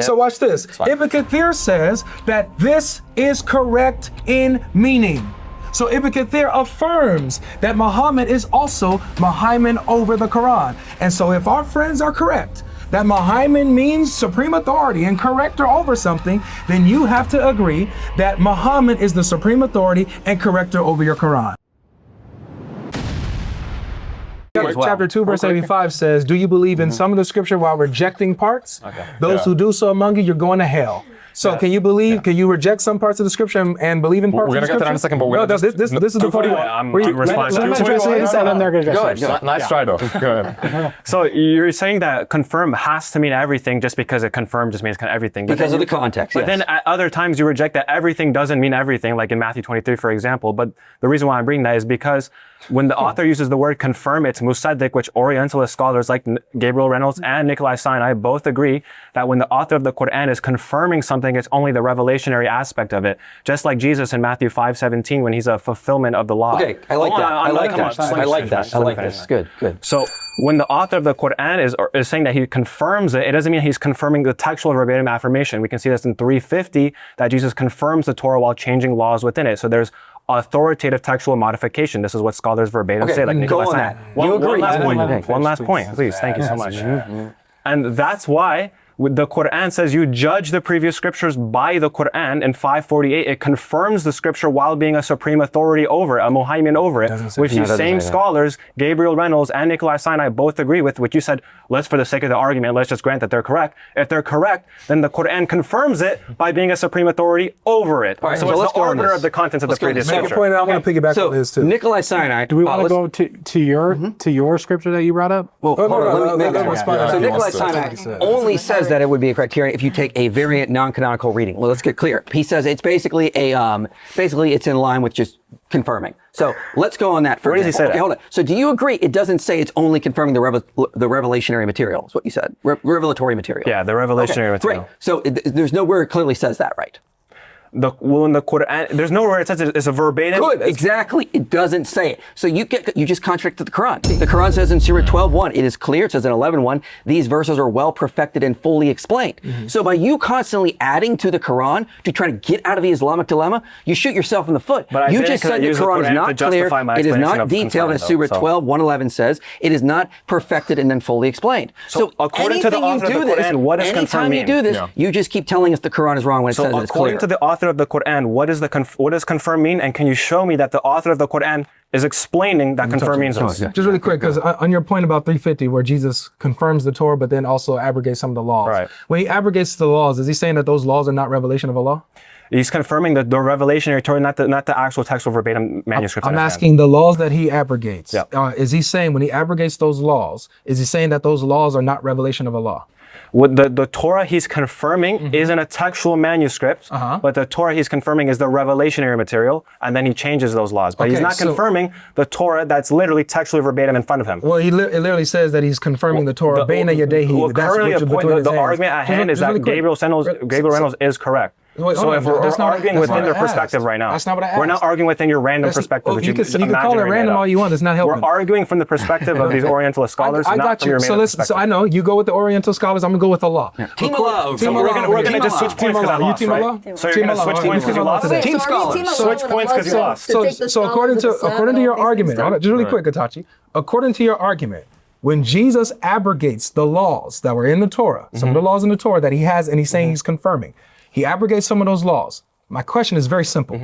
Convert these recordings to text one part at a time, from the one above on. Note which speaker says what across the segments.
Speaker 1: So watch this. Ibn Kathir says that this is correct in meaning. So Ibn Kathir affirms that Muhammad is also Mahayman over the Quran. And so if our friends are correct, that Mahayman means supreme authority and corrector over something, then you have to agree that Muhammad is the supreme authority and corrector over your Quran. Chapter 2, verse 85 says, do you believe in some of the scripture while rejecting parts? Those who do so among you, you're going to hell. So can you believe, can you reject some parts of the scripture and believe in parts of the scripture?
Speaker 2: We're going to get to that in a second, but
Speaker 1: no, this is the part
Speaker 2: I'm responding. Nice try though. Go ahead.
Speaker 3: So you're saying that confirm has to mean everything just because it confirmed just means kind of everything.
Speaker 4: Because of the context,
Speaker 3: But then at other times you reject that everything doesn't mean everything, like in Matthew 23, for example. But the reason why I'm bringing that is because when the author uses the word confirm, it's musaddiq, which Orientalist scholars like Gabriel Reynolds and Nikolai Sinai both agree that when the author of the Quran is confirming something, it's only the revelationary aspect of it. Just like Jesus in Matthew 5:17 when he's a fulfillment of the law.
Speaker 4: Okay, I like that. I like that. Good.
Speaker 3: So when the author of the Quran is saying that he confirms it, it doesn't mean he's confirming the textual verbatim affirmation. We can see this in 350 that Jesus confirms the Torah while changing laws within it. So there's authoritative textual modification. This is what scholars verbatim say. Like
Speaker 4: go on that.
Speaker 3: One last point, please. Thank you so much. And that's why the Quran says you judge the previous scriptures by the Quran. In 548, it confirms the scripture while being a supreme authority over it, a Mahayman over it, which these same scholars, Gabriel Reynolds and Nikolai Sinai, both agree with, which you said, let's, for the sake of the argument, let's just grant that they're correct. If they're correct, then the Quran confirms it by being a supreme authority over it.
Speaker 4: Right,
Speaker 3: so it's the arbiter of the contents of the previous scripture.
Speaker 1: Point, I want to piggyback on this too.
Speaker 4: Nikolai Sinai.
Speaker 5: Do we want to go to your scripture that you brought up?
Speaker 4: Well, let me make respond. So Nikolai Sinai only says that it would be a criteria if you take a variant non-canonical reading. Well, let's get clear. He says it's basically it's in line with just confirming. So let's go on that.
Speaker 3: Where does he say that?
Speaker 4: Hold on. So do you agree it doesn't say it's only confirming the revelationary material? Is what you said. Revelatory material.
Speaker 3: Yeah, the revelationary material.
Speaker 4: Great. So there's nowhere it clearly says that, right?
Speaker 3: In the Quran, there's nowhere it says it's a verbatim.
Speaker 4: Good, exactly. It doesn't say it. So you just contradicted the Quran. The Quran says in Surah 12:1, it is clear. It says in 11:1, these verses are well perfected and fully explained. So by you constantly adding to the Quran to try to get out of the Islamic dilemma, you shoot yourself in the foot.
Speaker 3: But
Speaker 4: you just said the Quran is not clear. It is not detailed, as Surah 12:111 says. It is not perfected and then fully explained. So
Speaker 3: according to the author of the Quran, what does confirm mean?
Speaker 4: Anytime you do this, you just keep telling us the Quran is wrong when it says it's clear.
Speaker 3: According to the author of the Quran, what does confirm mean? And can you show me that the author of the Quran is explaining that confirm means this?
Speaker 1: Just really quick, because on your point about 350, where Jesus confirms the Torah, but then also abrogates some of the laws.
Speaker 3: Right.
Speaker 1: When he abrogates the laws, is he saying that those laws are not revelation of Allah?
Speaker 3: He's confirming the revelationary Torah, not the actual textual verbatim manuscripts.
Speaker 1: I'm asking the laws that he abrogates.
Speaker 3: Yeah.
Speaker 1: Is he saying when he abrogates those laws, is he saying that those laws are not revelation of Allah?
Speaker 3: What the Torah he's confirming isn't a textual manuscript, but the Torah he's confirming is the revelationary material, and then he changes those laws. But he's not confirming the Torah that's literally textually verbatim in front of him.
Speaker 1: Well, it literally says that he's confirming the Torah.
Speaker 3: Currently, the argument at hand is that Gabriel Reynolds is correct. So if we're arguing within their perspective right now,
Speaker 1: that's not what I asked.
Speaker 3: We're not arguing within your random perspective.
Speaker 1: You can call it random all you want. It's not helping.
Speaker 3: We're arguing from the perspective of these Orientalist scholars, not from your main perspective.
Speaker 1: So I know you go with the Oriental scholars. I'm gonna go with Allah.
Speaker 4: Team Allah.
Speaker 3: We're gonna just switch points because I lost.
Speaker 1: You team Allah?
Speaker 3: So you're gonna switch points because you lost.
Speaker 4: Team scholars.
Speaker 3: Switch points because you lost.
Speaker 1: So according to your argument, just really quick, Itachi. According to your argument, when Jesus abrogates the laws that were in the Torah, some of the laws in the Torah that he has, and he's saying he's confirming, he abrogates some of those laws. My question is very simple.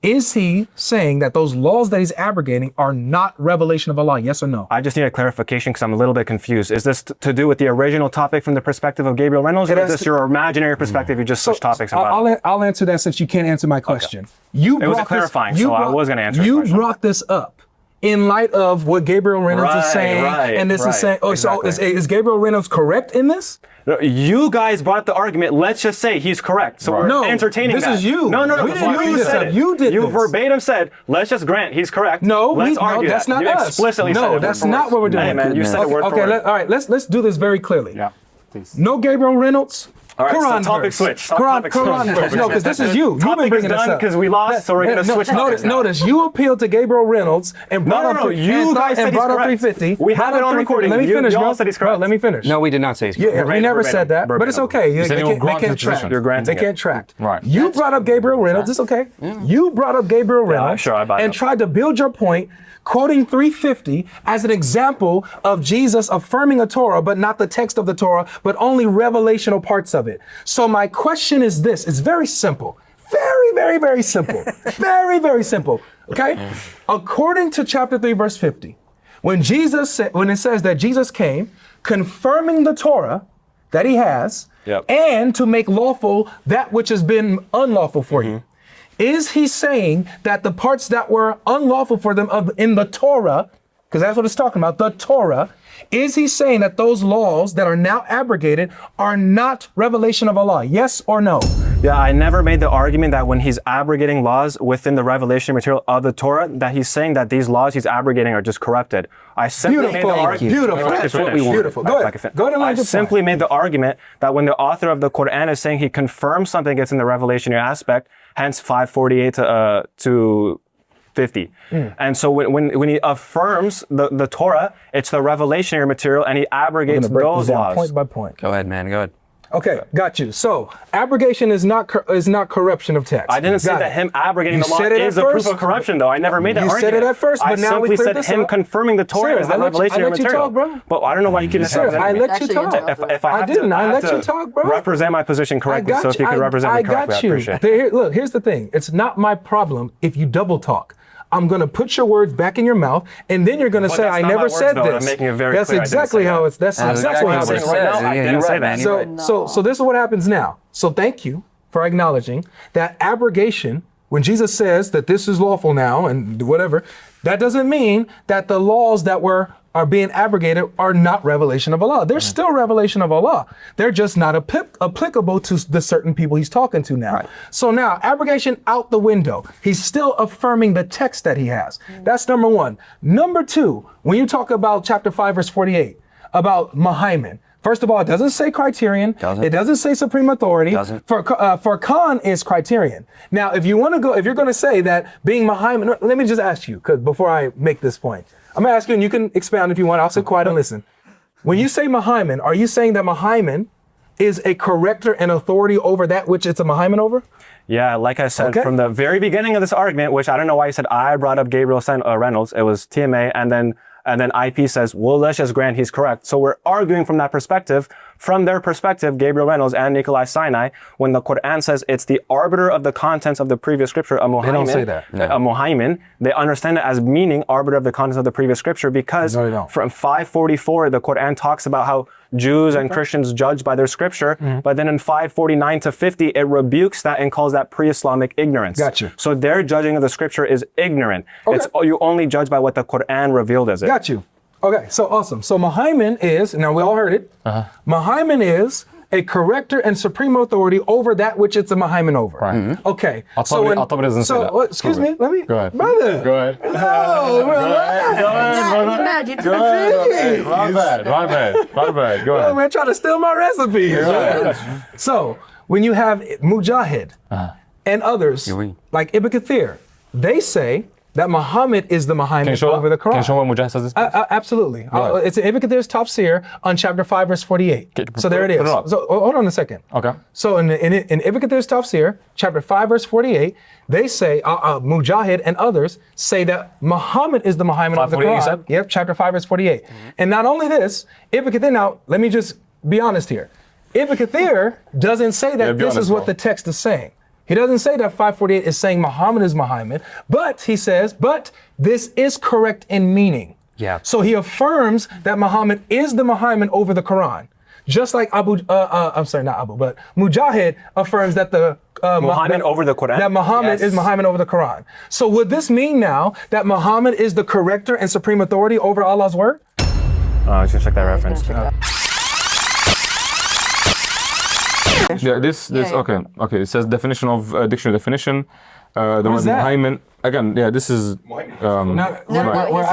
Speaker 1: Is he saying that those laws that he's abrogating are not revelation of Allah? Yes or no?
Speaker 3: I just need a clarification because I'm a little bit confused. Is this to do with the original topic from the perspective of Gabriel Reynolds, or is this your imaginary perspective? You just switch topics about
Speaker 1: I'll answer that since you can't answer my question. Okay.
Speaker 3: It was clarifying, so I was going to answer your question.
Speaker 1: You brought this up in light of what Gabriel Reynolds is saying, and this is saying, so is Gabriel Reynolds correct in this?
Speaker 3: No, you guys brought the argument. Let's just say he's correct. So we're entertaining that.
Speaker 1: This is you.
Speaker 3: No.
Speaker 1: We didn't use that. You did
Speaker 3: You verbatim said, let's just grant he's correct.
Speaker 1: No,
Speaker 3: let's argue
Speaker 1: that's not
Speaker 3: you
Speaker 1: us.
Speaker 3: Explicitly said
Speaker 1: no, that's not what we're doing.
Speaker 3: Hey, man, you said it word for word.
Speaker 1: All right, let's do this very clearly.
Speaker 2: Yeah, please.
Speaker 1: No Gabriel Reynolds.
Speaker 3: All right,
Speaker 1: Quran
Speaker 3: so topic
Speaker 1: verse.
Speaker 3: switch.
Speaker 1: Quran verse. No, because this is you. You've been
Speaker 3: Topic is
Speaker 1: bringing this
Speaker 3: done
Speaker 1: up.
Speaker 3: because we lost, so we're going to switch topics now.
Speaker 1: Notice, you appealed to Gabriel Reynolds and brought up
Speaker 3: you guys said he's
Speaker 1: brought up
Speaker 3: correct.
Speaker 1: 350.
Speaker 3: We have it on recording.
Speaker 1: Let me finish,
Speaker 3: y'all
Speaker 1: bro.
Speaker 3: said he's
Speaker 1: Bro,
Speaker 3: correct.
Speaker 1: let me finish.
Speaker 4: No, we did not say he's
Speaker 1: Yeah, we never said that, but it's okay.
Speaker 2: said
Speaker 1: They
Speaker 2: you will grant
Speaker 1: can't
Speaker 2: his
Speaker 1: track.
Speaker 2: position.
Speaker 3: You're granting
Speaker 1: They can't track.
Speaker 2: Right.
Speaker 1: You brought up Gabriel Reynolds. It's okay. You brought up Gabriel Reynolds
Speaker 3: sure, I buy
Speaker 1: and
Speaker 3: that.
Speaker 1: tried to build your point, quoting 350 as an example of Jesus affirming a Torah, but not the text of the Torah, but only revelational parts of it. So my question is this. It's very simple. Very, very, very simple. Very, very simple. Okay? According to chapter 3, verse 50, when it says that Jesus came, confirming the Torah that he has, and to make lawful that which has been unlawful for you. Is he saying that the parts that were unlawful for them in the Torah, because that's what it's talking about, the Torah, is he saying that those laws that are now abrogated are not revelation of Allah? Yes or no?
Speaker 3: Yeah, I never made the argument that when he's abrogating laws within the revelation material of the Torah, that he's saying that these laws he's abrogating are just corrupted. I simply made the argument.
Speaker 1: Beautiful.
Speaker 3: That's what we want.
Speaker 1: Beautiful. Go ahead. Go ahead and
Speaker 3: I
Speaker 1: land your
Speaker 3: simply made the argument that when the author of the Quran is saying he confirms something that's in the revelationary aspect, hence 548 to 50. And so when he affirms the Torah, it's the revelationary material, and he abrogates those laws.
Speaker 1: Point by point.
Speaker 4: Go ahead, man. Go ahead.
Speaker 1: Okay, got you. So abrogation is not corruption of text.
Speaker 3: I didn't say
Speaker 1: Got
Speaker 3: that
Speaker 1: it.
Speaker 3: him abrogating
Speaker 1: You
Speaker 3: the law
Speaker 1: said it
Speaker 3: is
Speaker 1: at
Speaker 3: a proof
Speaker 1: first.
Speaker 3: of corruption, though. I never made that
Speaker 1: You
Speaker 3: argument.
Speaker 1: said it at first, but now we
Speaker 3: simply
Speaker 1: cleared
Speaker 3: said
Speaker 1: this
Speaker 3: him
Speaker 1: up.
Speaker 3: confirming the Torah
Speaker 1: Sir,
Speaker 3: is the
Speaker 1: I let
Speaker 3: revelationary
Speaker 1: you
Speaker 3: material.
Speaker 1: talk, bro.
Speaker 3: But I don't know why you keep
Speaker 1: Sir, I let you talk.
Speaker 3: If I have
Speaker 1: didn't.
Speaker 3: to,
Speaker 1: I
Speaker 3: have
Speaker 1: let
Speaker 3: to
Speaker 1: you talk, bro.
Speaker 3: represent my position correctly, so if you could represent me correctly, I appreciate it.
Speaker 1: Look, here's the thing. It's not my problem if you double talk. I'm going to put your words back in your mouth, and then you're going to say,
Speaker 3: that's
Speaker 1: I
Speaker 3: not
Speaker 1: never
Speaker 3: my words,
Speaker 1: said
Speaker 3: though, and I'm
Speaker 1: this.
Speaker 3: making it very
Speaker 1: That's
Speaker 3: clear I didn't
Speaker 1: exactly
Speaker 3: say
Speaker 1: how
Speaker 3: that.
Speaker 1: it's. That's exactly how
Speaker 3: what
Speaker 1: it's.
Speaker 3: I'm saying right now. I
Speaker 4: Yeah,
Speaker 3: didn't
Speaker 4: you're
Speaker 3: say
Speaker 4: right,
Speaker 3: that.
Speaker 4: man.
Speaker 1: So this is what happens now. So thank you for acknowledging that abrogation, when Jesus says that this is lawful now and whatever, that doesn't mean that the laws that are being abrogated are not revelation of Allah. They're still revelation of Allah. They're just not applicable to the certain people he's talking to now.
Speaker 4: Right.
Speaker 1: So now abrogation out the window. He's still affirming the text that he has. That's number one. Number two, when you talk about chapter 5, verse 48, about Mahayman, first of all, it doesn't say criterion. It doesn't say supreme authority. For Khan is criterion. Now, if you're going to say that being Mahayman, let me just ask you, because before I make this point, I'm going to ask you, and you can expound if you want. I'll sit quiet and listen. When you say Mahayman, are you saying that Mahayman is a corrector and authority over that which it's a Mahayman over?
Speaker 3: Yeah, like I said, from the very beginning of this argument, which I don't know why you said I brought up Gabriel Reynolds, it was TMA, and then IP says, well, let's just grant he's correct. So we're arguing from that perspective. From their perspective, Gabriel Reynolds and Nikolai Sinai, when the Quran says it's the arbiter of the contents of the previous scripture, a Mahayman,
Speaker 1: They don't say that.
Speaker 3: a Mahayman, they understand it as meaning arbiter of the contents of the previous scripture because from 544, the Quran talks about how Jews and Christians judge by their scripture, but then in 549 to 50, it rebukes that and calls that pre-Islamic ignorance.
Speaker 1: Gotcha.
Speaker 3: So their judging of the scripture is ignorant.
Speaker 1: Okay.
Speaker 3: You only judge by what the Quran revealed as it.
Speaker 1: Got you. Okay, so awesome. So Mahayman is, now we all heard it, Mahayman is a corrector and supreme authority over that which it's a Mahayman over.
Speaker 2: Right.
Speaker 1: Okay.
Speaker 2: Al-Tabari doesn't say that.
Speaker 1: Excuse me, let me.
Speaker 2: Go ahead.
Speaker 1: Brother.
Speaker 2: Go ahead.
Speaker 1: No, brother.
Speaker 2: Go ahead. Go ahead. My bad. Go
Speaker 1: Oh,
Speaker 2: ahead.
Speaker 1: man, trying to steal my recipes. So, when you have Mujahid and others, like Ibn Kathir, they say that Muhammad is the Mahayman over the Quran.
Speaker 2: Can you show what Mujahid says this?
Speaker 1: Absolutely. It's in Ibn Kathir's Tafsir on chapter 5, verse 48. So there it is. So hold on a second.
Speaker 2: Okay.
Speaker 1: So in Ibn Kathir's Tafsir, chapter 5, verse 48, they say, Mujahid and others say that Muhammad is the Mahayman of the Quran.
Speaker 2: You said?
Speaker 1: Yep, chapter 5, verse 48. And not only this, Ibn Kathir, now let me just be honest here. Ibn Kathir doesn't say that this is what the text is saying. He doesn't say that 548 is saying Muhammad is Mahayman, but he says, but this is correct in meaning.
Speaker 4: Yeah.
Speaker 1: So he affirms that Muhammad is the Mahayman over the Quran. Just like Mujahid affirms that the
Speaker 3: Muhammad over the Quran?
Speaker 1: That Muhammad is Mahayman over the Quran. So would this mean now that Muhammad is the corrector and supreme authority over Allah's word?
Speaker 3: Let's just check that reference.
Speaker 2: Yeah, this okay. It says definition of dictionary definition. The word
Speaker 1: that?
Speaker 2: Mahayman. again, yeah, this is.
Speaker 1: We're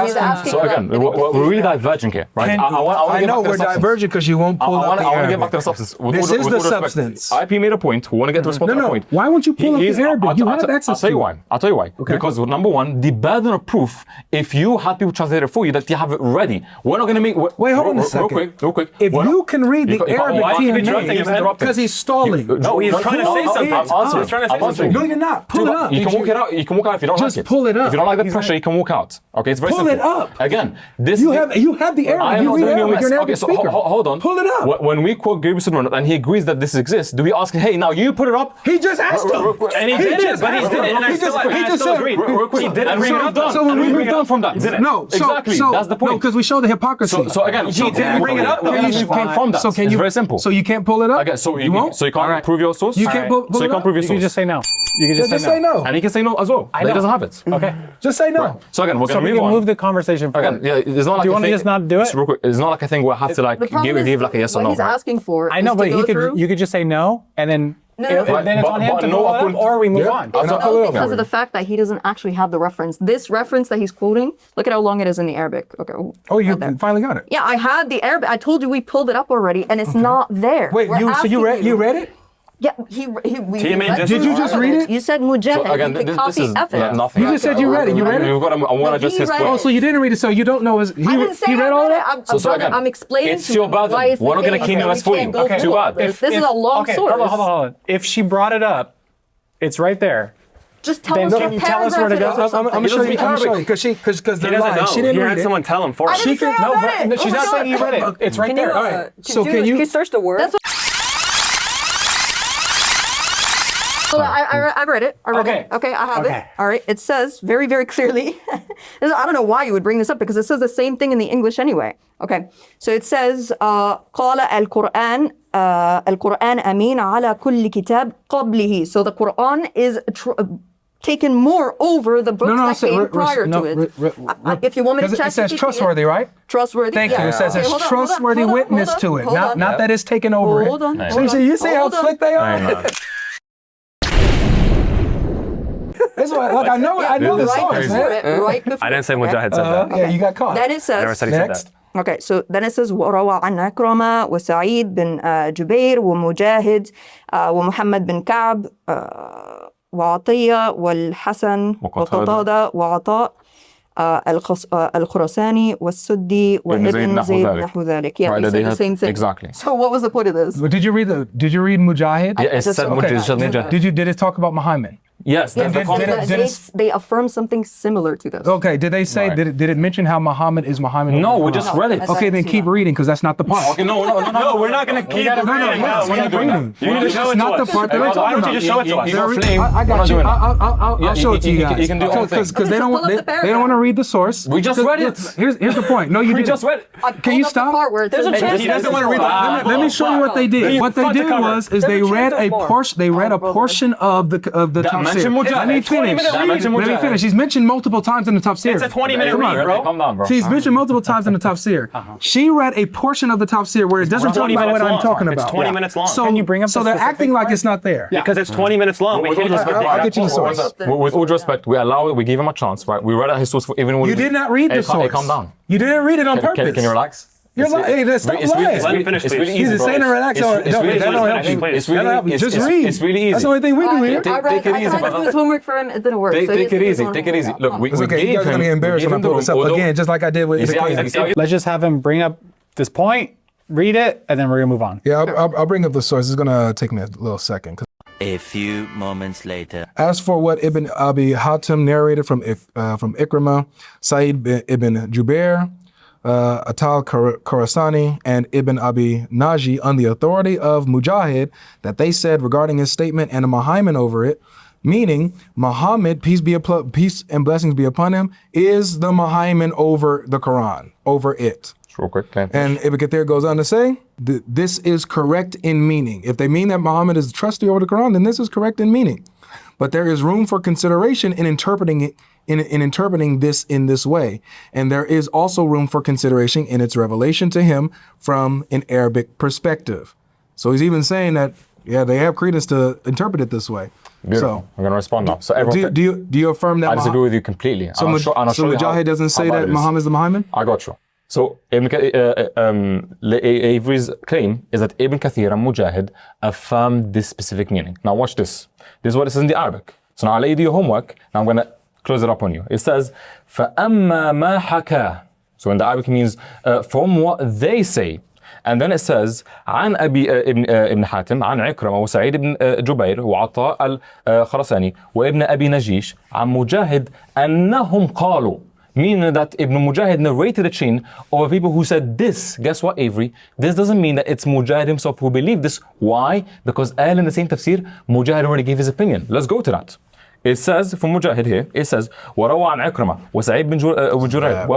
Speaker 6: he's asking
Speaker 2: So again, we're really diverging here, right?
Speaker 1: I know we're diverging because you won't pull up the
Speaker 2: I want to get
Speaker 1: Arabic.
Speaker 2: back to the substance.
Speaker 1: This is the substance.
Speaker 2: IP made a point. We want to get to the spot
Speaker 1: No,
Speaker 2: of the
Speaker 1: no.
Speaker 2: point.
Speaker 1: Why won't you pull up the Arabic? You have access
Speaker 2: I'll tell you
Speaker 1: to
Speaker 2: why. I'll tell you why. Because number one, the burden of proof, if you had people translate it for you, that you have it ready. We're not going to make.
Speaker 1: Wait, hold on a second.
Speaker 2: Real quick.
Speaker 1: If you can read the Arabic
Speaker 2: why keep interrupting
Speaker 1: TNA,
Speaker 2: him?
Speaker 1: because he's stalling.
Speaker 3: No, he's trying to say something. He's trying to say something.
Speaker 1: No, you're not. Pull it up.
Speaker 2: You can walk it out. You can walk out if you don't
Speaker 1: Just
Speaker 2: like it.
Speaker 1: pull it up.
Speaker 2: If you don't like the pressure, you can walk out. Okay, it's very
Speaker 1: Pull
Speaker 2: simple.
Speaker 1: it up.
Speaker 2: Again, this
Speaker 1: You have the
Speaker 2: I
Speaker 1: Arabic.
Speaker 2: am
Speaker 1: You
Speaker 2: not
Speaker 1: read
Speaker 2: doing
Speaker 1: Arabic. You're an
Speaker 2: it.
Speaker 1: Arabic
Speaker 2: Okay, so
Speaker 1: speaker.
Speaker 2: hold on.
Speaker 1: Pull it up.
Speaker 2: When we quote Gabriel Sidron and he agrees that this exists, do we ask, hey, now you put it up?
Speaker 1: He just asked him.
Speaker 3: And he did it, but he did it, and I still agreed. He did it.
Speaker 2: We moved on.
Speaker 1: So when we
Speaker 2: moved on from that.
Speaker 1: No,
Speaker 2: exactly. That's the point.
Speaker 1: No, because we show the hypocrisy.
Speaker 2: So again,
Speaker 3: He didn't bring it up.
Speaker 2: You came from that.
Speaker 1: So can
Speaker 2: It's
Speaker 1: you?
Speaker 2: very simple.
Speaker 1: So you can't pull it up.
Speaker 2: Okay, so you
Speaker 1: won't.
Speaker 2: So you can't prove your source.
Speaker 1: You can't pull
Speaker 2: So
Speaker 1: it
Speaker 2: you can't
Speaker 1: up?
Speaker 2: prove your
Speaker 5: You can
Speaker 2: source.
Speaker 5: just say no. You can
Speaker 1: Just say no.
Speaker 2: And he can say no as well. But he doesn't have it.
Speaker 5: Okay.
Speaker 1: Just say no.
Speaker 2: Right. So again, we're
Speaker 5: So
Speaker 2: going
Speaker 5: we
Speaker 2: to
Speaker 5: can
Speaker 2: move
Speaker 5: move
Speaker 2: on.
Speaker 5: the conversation forward.
Speaker 2: Again, yeah, it's not like
Speaker 5: Do you
Speaker 2: a
Speaker 5: want to
Speaker 2: thing-
Speaker 5: just not do it?
Speaker 2: Just real quick, it's not like a thing where I have to like
Speaker 6: The problem
Speaker 2: give like a yes or
Speaker 6: what
Speaker 2: no.
Speaker 6: he's
Speaker 2: right?
Speaker 6: asking for.
Speaker 5: I know,
Speaker 6: is
Speaker 5: but
Speaker 6: to go through-
Speaker 5: you could just say no, and then
Speaker 6: No,
Speaker 5: then it's on him to
Speaker 2: no,
Speaker 5: pull
Speaker 2: I
Speaker 5: it up,
Speaker 2: couldn't-
Speaker 5: or we move
Speaker 1: Yeah.
Speaker 5: on.
Speaker 1: And I'll pull it
Speaker 6: No,
Speaker 1: up.
Speaker 6: because of the fact that he doesn't actually have the reference. This reference that he's quoting, look at how long it is in the Arabic. Okay.
Speaker 1: Oh, you
Speaker 6: right there.
Speaker 1: finally got it.
Speaker 6: Yeah, I had the Arabic. I told you we pulled it up already, and it's not there.
Speaker 1: Wait,
Speaker 6: We're
Speaker 1: so
Speaker 6: asking
Speaker 1: you read it?
Speaker 6: Yeah, we
Speaker 3: TMA
Speaker 6: read
Speaker 3: just-
Speaker 6: through
Speaker 3: Did you
Speaker 1: just
Speaker 6: all of
Speaker 1: read
Speaker 6: it.
Speaker 1: it?
Speaker 6: You said Mujahid.
Speaker 2: So again,
Speaker 6: you could
Speaker 2: this
Speaker 6: copy
Speaker 2: is
Speaker 6: F it.
Speaker 2: nothing.
Speaker 1: You just said you read it. You read it?
Speaker 2: I want to just
Speaker 6: he
Speaker 2: his
Speaker 6: read
Speaker 2: point.
Speaker 6: it.
Speaker 1: Oh, so you didn't read it. So you don't know.
Speaker 6: I didn't say
Speaker 1: he read
Speaker 6: I
Speaker 1: all
Speaker 6: read
Speaker 1: that?
Speaker 6: it.
Speaker 2: So again,
Speaker 6: I'm explaining
Speaker 2: it's
Speaker 6: to
Speaker 2: your
Speaker 6: you
Speaker 2: burden.
Speaker 6: why it's the
Speaker 2: We're not gonna
Speaker 6: case
Speaker 2: clean
Speaker 6: that
Speaker 2: your
Speaker 6: we
Speaker 2: ass for
Speaker 6: can't
Speaker 2: you.
Speaker 6: go
Speaker 2: Okay.
Speaker 6: through
Speaker 2: Too
Speaker 6: all
Speaker 2: bad.
Speaker 6: this. This is a long source.
Speaker 5: Hold on. If she brought it up, it's right there.
Speaker 6: Just tell
Speaker 5: Then
Speaker 6: us
Speaker 5: can
Speaker 6: what
Speaker 5: you tell us where to
Speaker 6: paragraph
Speaker 5: go?
Speaker 6: it is or
Speaker 1: I'm
Speaker 6: something.
Speaker 1: gonna show you.
Speaker 2: speak
Speaker 1: I'm gonna show you
Speaker 2: Arabic.
Speaker 1: because
Speaker 3: He
Speaker 1: they're
Speaker 3: doesn't
Speaker 1: lying.
Speaker 3: know.
Speaker 1: She didn't
Speaker 3: He
Speaker 1: read
Speaker 3: had
Speaker 1: it.
Speaker 3: someone tell him for
Speaker 6: I
Speaker 3: him.
Speaker 6: didn't say I read it.
Speaker 5: She's
Speaker 6: Oh my
Speaker 5: not saying
Speaker 6: God.
Speaker 5: you read it. It's right
Speaker 7: Can
Speaker 5: there.
Speaker 7: you,
Speaker 1: All right. So
Speaker 7: can you search the word?
Speaker 6: That's what. So I read it. I read
Speaker 5: Okay.
Speaker 6: it. Okay, I have
Speaker 5: Okay.
Speaker 6: it. All right. It says very, very clearly. I don't know why you would bring this up because it says the same thing in the English anyway. Okay. So it says قال القرآن القرآن أمين على كل كتاب قبله. So the Quran is taken more over the books that came prior to it. If you want me to check
Speaker 1: it says trustworthy, right?
Speaker 6: Trustworthy.
Speaker 1: Thank you.
Speaker 6: yeah.
Speaker 1: It says
Speaker 6: Okay,
Speaker 1: there's
Speaker 6: hold on,
Speaker 1: trustworthy
Speaker 6: hold on,
Speaker 1: witness
Speaker 6: hold
Speaker 1: to
Speaker 6: on,
Speaker 1: it,
Speaker 6: hold on.
Speaker 1: not that it's taken over it.
Speaker 6: Hold on.
Speaker 1: So you see how
Speaker 6: Hold on.
Speaker 1: slick they are? That's why, like, I know the
Speaker 6: Right
Speaker 1: source,
Speaker 6: before
Speaker 1: man.
Speaker 6: it, right before
Speaker 3: I didn't say
Speaker 6: it.
Speaker 3: Mujahid said that.
Speaker 1: Yeah, you got caught.
Speaker 6: Then it
Speaker 3: Never
Speaker 6: says
Speaker 3: said he said
Speaker 1: Next.
Speaker 3: that.
Speaker 6: Okay, so then it says وروى عن عكرمة وسعيد بن جبير ومجاهد ومحمد بن كعب وعطية والحسن وقتادة وعطاء الخراساني والسدي وابن زيد نحو ذلك. Yeah,
Speaker 2: Right,
Speaker 6: they
Speaker 2: they
Speaker 6: say the
Speaker 2: had-
Speaker 6: same thing.
Speaker 2: exactly.
Speaker 6: So what was the point of this?
Speaker 1: But did you read Mujahid?
Speaker 2: Yeah, it
Speaker 6: Just-
Speaker 2: said
Speaker 6: okay.
Speaker 2: Mujahid.
Speaker 1: Did it talk about Mahayman?
Speaker 2: Yes,
Speaker 6: Yeah,
Speaker 2: that's the
Speaker 1: did
Speaker 2: context.
Speaker 6: they affirm something similar to this.
Speaker 1: Okay, did they say,
Speaker 2: Right.
Speaker 1: did it mention how Muhammad is Muhammad?
Speaker 2: No,
Speaker 1: over
Speaker 2: we
Speaker 1: the
Speaker 2: just
Speaker 1: Quran?
Speaker 2: read it.
Speaker 6: That's
Speaker 1: Okay, then
Speaker 6: see
Speaker 1: keep
Speaker 6: that.
Speaker 1: reading because that's not the part.
Speaker 2: Okay, no,
Speaker 3: No, we're not going to keep reading.
Speaker 1: No,
Speaker 3: We're not
Speaker 1: keep
Speaker 3: doing that.
Speaker 1: reading.
Speaker 3: You need to show it
Speaker 1: It's not
Speaker 3: to
Speaker 1: the
Speaker 3: us.
Speaker 1: part that we're
Speaker 3: Why
Speaker 1: talking
Speaker 3: don't you just show it to us?
Speaker 2: You don't flame.
Speaker 1: I
Speaker 2: We're
Speaker 1: got
Speaker 2: not
Speaker 1: you.
Speaker 2: doing that.
Speaker 1: I'll show it to you guys.
Speaker 2: you can do your own thing.
Speaker 1: Because they don't
Speaker 6: Pull up
Speaker 1: want
Speaker 6: the
Speaker 1: they don't want to read the source.
Speaker 2: We just read it.
Speaker 1: Here's the point. No, you
Speaker 2: We
Speaker 1: didn't.
Speaker 2: just read it.
Speaker 1: Can you
Speaker 6: Pulled up the
Speaker 1: stop?
Speaker 6: part where it
Speaker 7: There's
Speaker 6: says-
Speaker 7: a chance
Speaker 3: He doesn't want to read that.
Speaker 1: Let me show you what they did. What they
Speaker 3: Front to
Speaker 1: did
Speaker 3: cover.
Speaker 1: was is
Speaker 7: There's
Speaker 1: they
Speaker 7: a chance
Speaker 1: read a
Speaker 7: there's more.
Speaker 1: portion. They read a portion of the tafsir.
Speaker 2: mentioned Mujahid.
Speaker 1: Let me
Speaker 2: It's 20
Speaker 1: finish.
Speaker 2: minute read.
Speaker 1: Let me
Speaker 2: Mujahid.
Speaker 1: finish. He's mentioned multiple times in the tafsir.
Speaker 3: It's a 20-minute
Speaker 1: Come on.
Speaker 3: read, bro.
Speaker 2: Calm down, bro.
Speaker 1: See, he's mentioned multiple times in the tafsir. She read a portion of the tafsir where it doesn't talk
Speaker 3: 20
Speaker 1: about what
Speaker 3: minutes
Speaker 1: I'm
Speaker 3: long.
Speaker 1: talking
Speaker 3: It's
Speaker 1: about.
Speaker 3: 20 minutes long.
Speaker 1: So
Speaker 5: Can you bring up
Speaker 1: So
Speaker 5: the
Speaker 1: they're
Speaker 5: specific
Speaker 1: acting like
Speaker 5: part?
Speaker 1: it's not there.
Speaker 3: Because it's 20 minutes long. We can't just
Speaker 1: I'll get you the source.
Speaker 2: With all due respect, we allow it. We give him a chance, right? We read out his source for even when
Speaker 1: You did not read the source.
Speaker 2: Hey, calm down.
Speaker 1: You didn't read it on purpose.
Speaker 2: Can you relax?
Speaker 1: You're lying. Hey, that's not
Speaker 2: It's really-
Speaker 1: lying.
Speaker 2: it's
Speaker 3: Let him
Speaker 2: really-
Speaker 3: finish,
Speaker 2: it's
Speaker 3: please.
Speaker 2: really
Speaker 1: He's
Speaker 2: easy,
Speaker 1: just
Speaker 2: bro.
Speaker 1: saying to relax.
Speaker 2: It's
Speaker 1: No,
Speaker 2: really
Speaker 1: that don't
Speaker 2: easy.
Speaker 1: help you.
Speaker 2: It's
Speaker 1: That'll help
Speaker 2: really
Speaker 1: you. Just
Speaker 2: it's-
Speaker 1: read.
Speaker 2: It's really easy.
Speaker 1: That's the only thing we do here.
Speaker 2: Take it
Speaker 6: I
Speaker 2: easy,
Speaker 6: tried to do
Speaker 2: brother.
Speaker 6: his homework for him. It didn't work.
Speaker 2: Take it easy. Take it easy. Look, we
Speaker 1: It's okay. You
Speaker 2: gave
Speaker 1: guys are
Speaker 2: him.
Speaker 1: gonna get embarrassed when I pull this up again, just like I did with
Speaker 2: You see how
Speaker 1: the
Speaker 2: he's like,
Speaker 5: Let's just have him bring up this point, read it, and then we're gonna move on.
Speaker 1: Yeah, I'll bring up the source. It's gonna take me a little second.
Speaker 8: A few moments later.
Speaker 1: As for what Ibn Abi Hatim narrated from Ikrimah, Sa'id ibn Jubair, Atal Khorasani, and Ibn Abi Naji on the authority of Mujahid that they said regarding his statement and a Mahayman over it, meaning Muhammad, peace and blessings be upon him, is the Mahayman over the Quran, over it.
Speaker 2: Real quick, Glenn.
Speaker 1: And Ibn Kathir goes on to say, this is correct in meaning. If they mean that Muhammad is trustee over the Quran, then this is correct in meaning. But there is room for consideration in interpreting it, in interpreting this in this way. And there is also room for consideration in its revelation to him from an Arabic perspective. So he's even saying that Yeah, they have credence to interpret it this way.
Speaker 2: Beautiful. I'm going to respond now. So
Speaker 1: So,
Speaker 2: everyone,
Speaker 1: do you affirm that?
Speaker 2: I disagree with you completely.
Speaker 1: So, Mujahid doesn't say that Muhammad is the Mahayman?
Speaker 2: I got you. So Avery's claim is that Ibn Kathir and Mujahid affirmed this specific meaning. Now watch this. This is what it says in the Arabic. So now I'll let you do your homework. Now I'm going to close it up on you. It says, فَأَمَّا مَا حَكَى. So in the Arabic means from what they say. And then it says عن أبي ابن حاتم عن عكرمة وسعيد بن جبير وعطاء الخرساني وابن أبي نجيش عن مجاهد أنهم قالوا, meaning that Ibn Mujahid narrated a chain of people who said this. Guess what, Avery? This doesn't mean that it's Mujahid himself who believed this. Why? Because earlier in the same tafsir, Mujahid already gave his opinion. Let's go to that. It says from Mujahid here, it says وروى عن عكرمة وسعيد بن جرير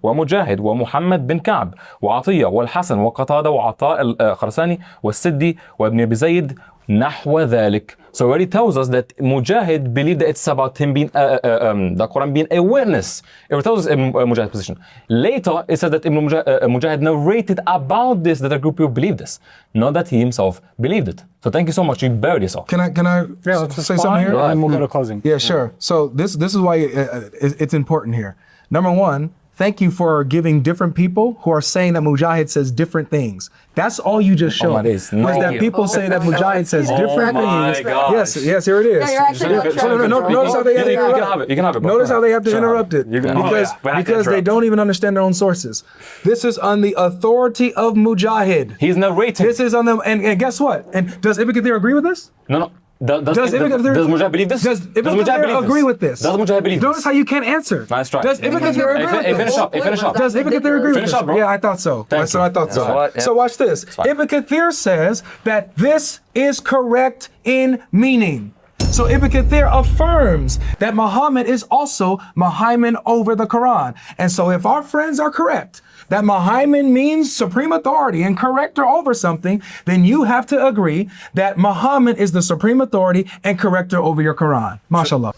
Speaker 2: ومجاهد ومحمد بن كعب وعطية والحسن وقتادة وعطاء الخرساني والسدي وابن أبي زيد نحو ذلك. So it already tells us that Mujahid believed that it's about him being the Quran being a witness. It tells us in Mujahid's position. Later it says that Ibn Mujahid narrated about this, that a group of people believed this, not that he himself believed it. So thank you so much. You buried yourself.
Speaker 1: Can I say something here?
Speaker 5: And we'll go to closing.
Speaker 1: Yeah, sure. So this is why it's important here. Number one, thank you for giving different people who are saying that Mujahid says different things. That's all you just showed.
Speaker 2: days.
Speaker 1: Was that people say that Mujahid says different things.
Speaker 2: gosh.
Speaker 1: Yes, here it is.
Speaker 6: Yeah, you're actually not trying
Speaker 1: No,
Speaker 6: to
Speaker 1: notice how they have to
Speaker 2: You can
Speaker 1: interrupt.
Speaker 2: have it. You can have it. Bro.
Speaker 1: Notice how they have to
Speaker 2: Sure.
Speaker 1: interrupt it
Speaker 2: You can-
Speaker 1: because they don't even understand their own sources. This is on the authority of Mujahid.
Speaker 2: He's narrating.
Speaker 1: This is on them, and guess what? And does Ibn Kathir agree with this?
Speaker 2: No. Does
Speaker 1: Ibn Kathir-
Speaker 2: Mujahid believe this?
Speaker 1: Does Ibn
Speaker 2: Mujahid
Speaker 1: Kathir
Speaker 2: believe
Speaker 1: agree with this?
Speaker 2: Does Mujahid believe
Speaker 1: Notice
Speaker 2: this?
Speaker 1: how you can't answer.
Speaker 2: Nice try.
Speaker 1: Does Ibn Kathir agree with
Speaker 2: Finish
Speaker 1: this?
Speaker 2: up. Finish up.
Speaker 1: Does Ibn Kathir agree with
Speaker 2: Finish
Speaker 1: this?
Speaker 2: up, bro.
Speaker 1: Yeah, I thought so.
Speaker 2: Thank
Speaker 1: So
Speaker 2: you.
Speaker 1: I thought so.
Speaker 4: what?
Speaker 1: So watch this.
Speaker 2: fine.
Speaker 1: Ibn Kathir says that this is correct in meaning. So Ibn Kathir affirms that Muhammad is also Mahayman over the Quran. And so if our friends are correct, that Mahayman means supreme authority and corrector over something, then you have to agree that Muhammad is the supreme authority and corrector over your Quran. MashaAllah.